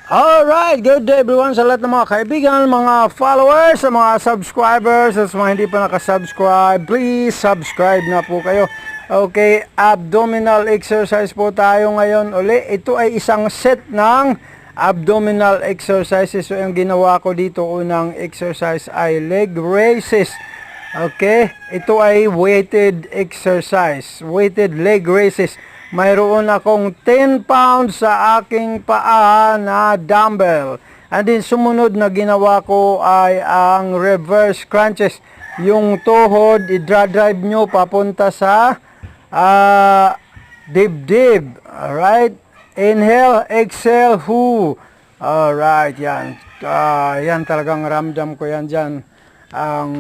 Alright, good day everyone sa lahat ng mga kaibigan, mga followers, sa mga subscribers, sa mga hindi pa nakasubscribe, please subscribe na po kayo. Okay, abdominal exercise po tayo ngayon uli. Ito ay isang set ng abdominal exercises. So yung ginawa ko dito, unang exercise ay leg raises. Okay, ito ay weighted exercise, weighted leg raises. Mayroon akong 10 pounds sa aking paa na dumbbell. And then sumunod na ginawa ko ay ang reverse crunches. Yung tuhod, i-drive nyo papunta sa dibdib. Alright? Inhale, exhale, hu. Alright, yan. Yan talagang ramdam ko yan dyan. Ang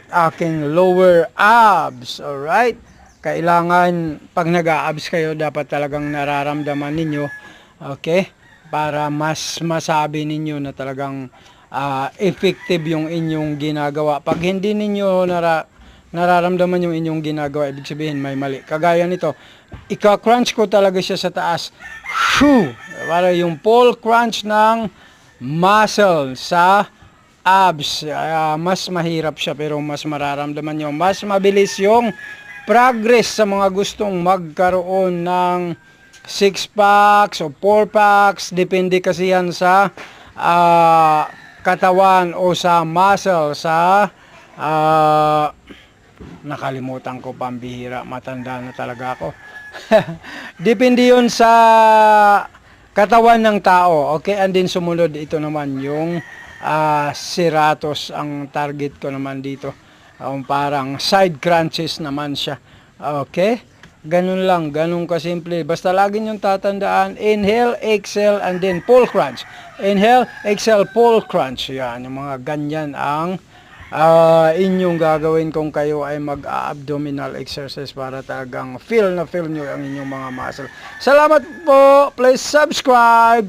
aking lower abs. Alright? Kailangan pag nag-a-abs kayo, dapat talagang nararamdaman ninyo, okay? Para mas masabi ninyo na talagang effective yung inyong ginagawa. Pag hindi ninyo nararamdaman yung inyong ginagawa, ibig sabihin may mali. Kagaya nito, ika-crunch ko talaga siya sa taas. Shoo! Para yung pull crunch ng muscle sa abs. Mas mahirap siya pero mas mararamdaman nyo. Mas mabilis yung progress sa mga gustong magkaroon ng 6 packs o 4 packs, depende kasi yan sa katawan o sa muscle, sa nakalimutan ko, pambihira, matanda na talaga ako. Depende yun sa katawan ng tao. Okay, and then sumunod ito naman yung serratos, ang target ko naman dito. Parang side crunches naman siya. Okay? Ganun lang. Ganun kasimple. Basta lagi niyong tatandaan. Inhale, exhale, and then pull crunch. Inhale, exhale, pull crunch. Yan. Yung mga ganyan ang inyong gagawin kung kayo ay mag-abdominal exercise para talagang feel na feel nyo ang inyong mga muscle. Salamat po. Please subscribe.